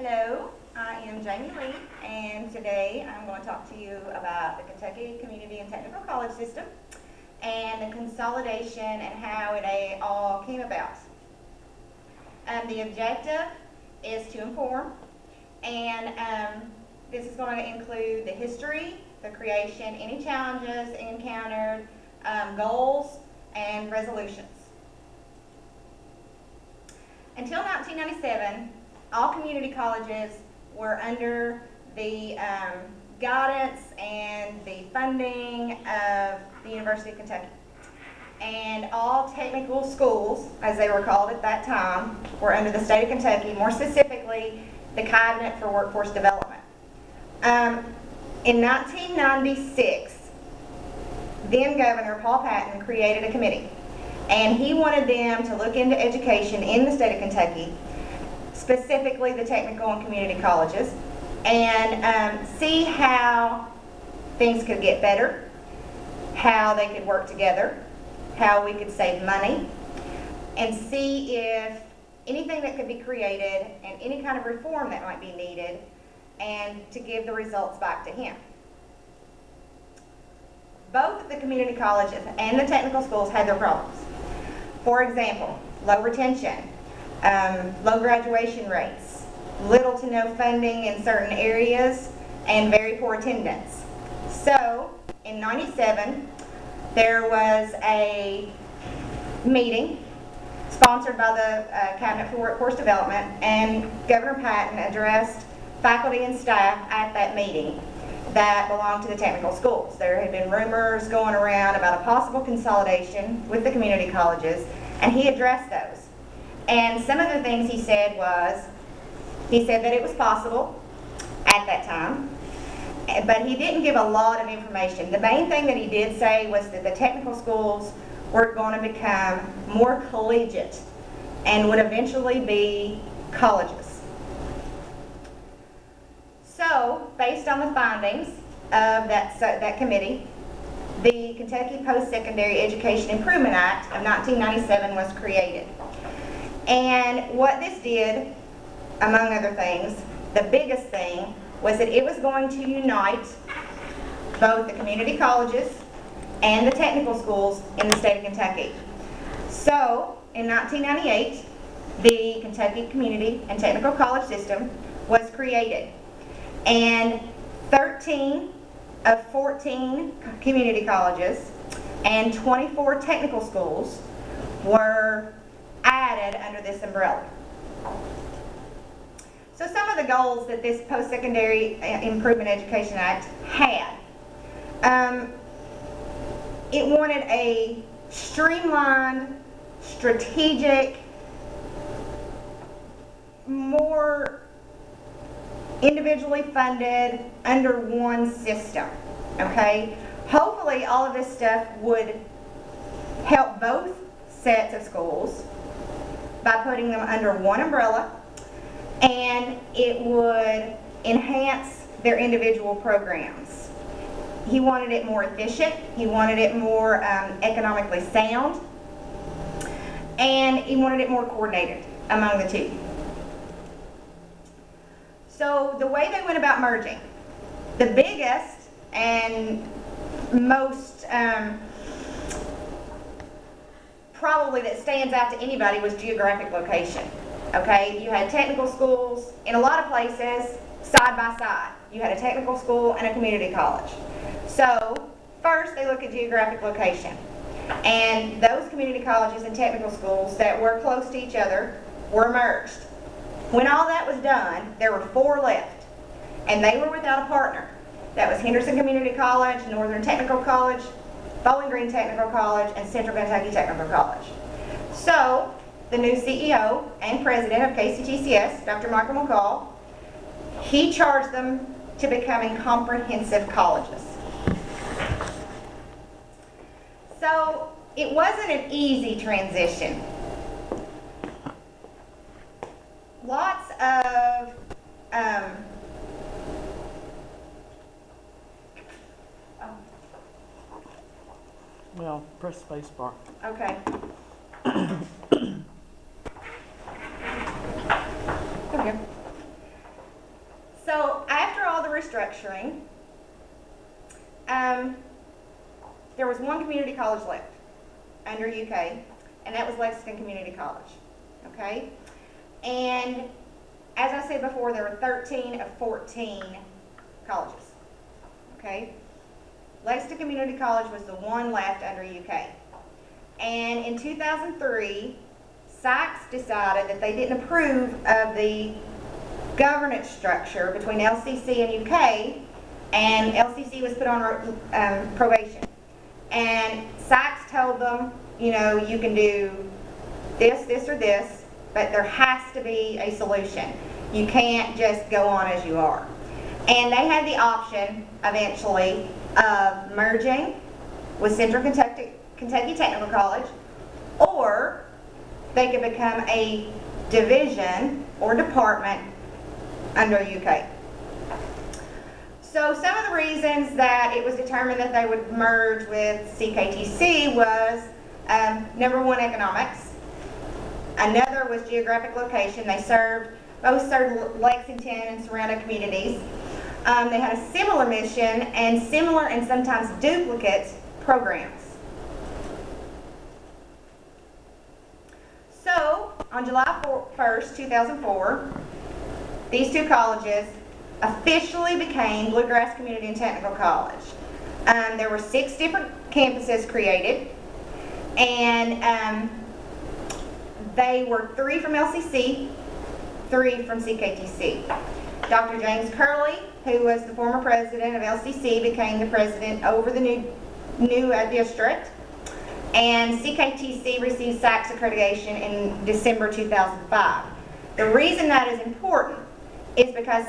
Hello, I am Jamie Leigh, and today I'm going to talk to you about the Kentucky Community and Technical College System and the consolidation and how it all came about. The objective is to inform, and this is going to include the history, the creation, any challenges encountered, goals, and resolutions. Until 1997, all community colleges were under the guidance and the funding of the University of Kentucky. And all technical schools, as they were called at that time, were under the state of Kentucky, more specifically the Cabinet for Workforce Development. In 1996, then Governor Paul Patton created a committee, and he wanted them to look into education in the state of Kentucky, specifically the technical and community colleges, and see how things could get better, how they could work together, how we could save money, and see if anything that could be created and any kind of reform that might be needed, and to give the results back to him. Both the community colleges and the technical schools had their problems. For example, low retention, low graduation rates, little to no funding in certain areas, and very poor attendance. So, in '97, there was a meeting sponsored by the Cabinet for Workforce Development, and Governor Patton addressed faculty and staff at that meeting that belonged to the technical schools. There had been rumors going around about a possible consolidation with the community colleges, and he addressed those. And some of the things he said was, he said that it was possible at that time, but he didn't give a lot of information. The main thing that he did say was that the technical schools were going to become more collegiate and would eventually be colleges. So, based on the findings of that committee, the Kentucky Post-Secondary Education Improvement Act of 1997 was created. And what this did, among other things, the biggest thing was that it was going to unite both the community colleges and the technical schools in the state of Kentucky. So, in 1998, the Kentucky Community and Technical College System was created. And 13 of 14 community colleges and 24 technical schools were added under this umbrella. So some of the goals that this Post-Secondary Improvement Education Act had. It wanted a streamlined, strategic, more individually funded, under one system, okay? Hopefully all of this stuff would help both sets of schools by putting them under one umbrella, and it would enhance their individual programs. He wanted it more efficient, he wanted it more economically sound, and he wanted it more coordinated among the two. So the way they went about merging, the biggest and most probably that stands out to anybody was geographic location. Okay, you had technical schools in a lot of places side by side. You had a technical school and a community college. So first they look at geographic location, and those community colleges and technical schools that were close to each other were merged. When all that was done, there were 4 left, and they were without a partner. That was Henderson Community College, Northern Technical College, Bowling Green Technical College, and Central Kentucky Technical College. So, the new CEO and president of KCTCS, Dr. Michael McCall, he charged them to becoming comprehensive colleges. So, it wasn't an easy transition. Lots of well, press space bar. Okay. There we go. restructuring, there was one community college left under UK, and that was Lexington Community College. Okay? And as I said before, there were 13 of 14 colleges. Okay? Lexington Community College was the one left under UK. And in 2003, Sykes decided that they didn't approve of the governance structure between LCC and UK, and LCC was put on probation. And Sykes told them, you know, you can do this, this, or this, but there has to be a solution. You can't just go on as you are. And they had the option, eventually, of merging with Central Kentucky Technical College, or they could become a division or department under UK. So some of the reasons that it was determined that they would merge with CKTC was, number one, economics. Another was geographic location. They both served Lexington and surrounding communities. They had a similar mission and similar and sometimes duplicate programs. So, on July 1st, 2004, these two colleges officially became Bluegrass Community and Technical College. There were 6 different campuses created, and they were 3 from LCC, 3 from CKTC. Dr. James Curley, who was the former president of LCC, became the president over the new district, and CKTC received Sykes accreditation in December 2005. The reason that is important is because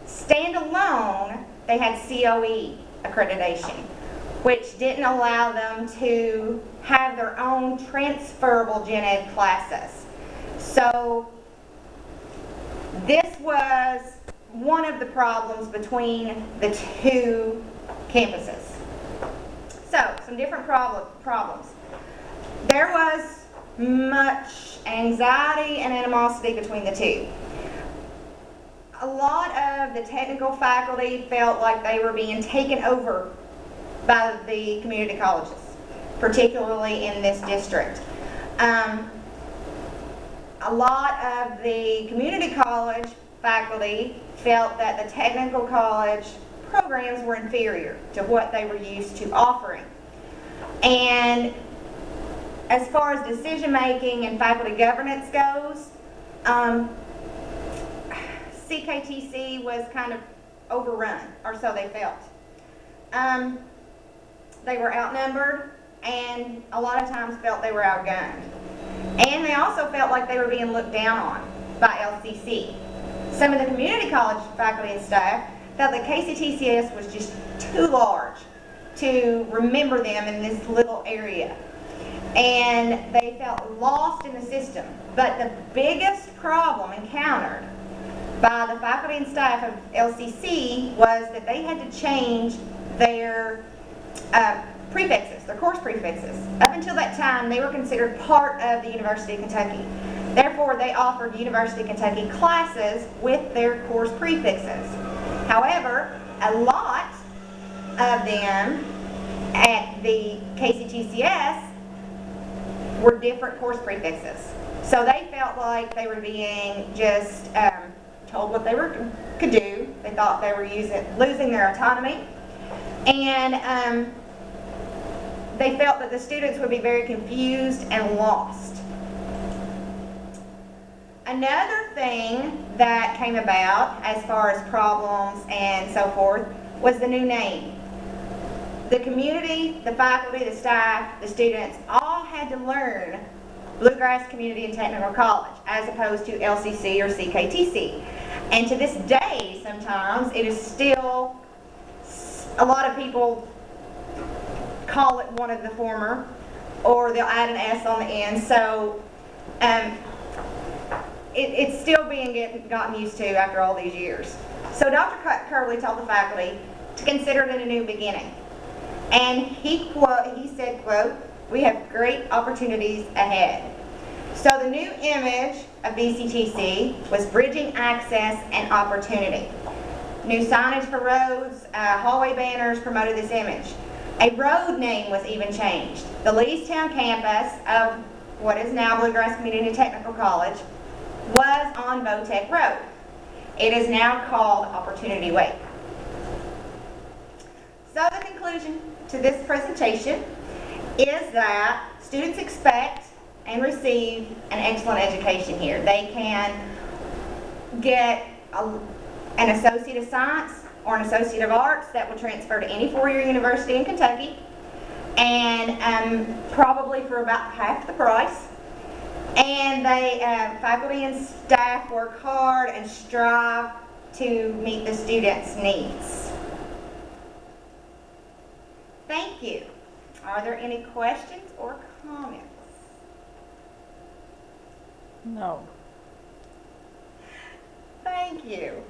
standalone, they had COE accreditation, which didn't allow them to have their own transferable gen ed classes. So this was one of the problems between the two campuses. So, some different problems. There was much anxiety and animosity between the two. A lot of the technical faculty felt like they were being taken over by the community colleges, particularly in this district. A lot of the community college faculty felt that the technical college programs were inferior to what they were used to offering. And as far as decision making and faculty governance goes, CKTC was kind of overrun, or so they felt. They were outnumbered and a lot of times felt they were outgunned. And they also felt like they were being looked down on by LCC. Some of the community college faculty and staff felt that KCTCS was just too large to remember them in this little area. And they felt lost in the system. But the biggest problem encountered by the faculty and staff of LCC was that they had to change their prefixes, their course prefixes. Up until that time, they were considered part of the University of Kentucky. Therefore, they offered University of Kentucky classes with their course prefixes. However, a lot of them at the KCTCS were different course prefixes. So they felt like they were being just told what they could do. They thought they were losing their autonomy. And they felt that the students would be very confused and lost. Another thing that came about as far as problems and so forth was the new name. The community, the faculty, the staff, the students all had to learn Bluegrass Community and Technical College as opposed to LCC or CKTC. And to this day, sometimes, it is still, a lot of people call it one of the former, or they'll add an S on the end. So it's still being gotten used to after all these years. So Dr. Curley told the faculty to consider it a new beginning. And he said, quote, "We have great opportunities ahead." So the new image of BCTC was bridging access and opportunity. New signage for roads, hallway banners promoted this image. A road name was even changed. The Leestown campus of what is now Bluegrass Community Technical College was on Votech Road. It is now called Opportunity Way. So the conclusion to this presentation is that students expect and receive an excellent education here. They can get an Associate of Science or an Associate of Arts that will transfer to any four-year university in Kentucky, and probably for about half the price. And they, faculty and staff work hard and strive to meet the students' needs. Thank you. Are there any questions or comments? No. Thank you.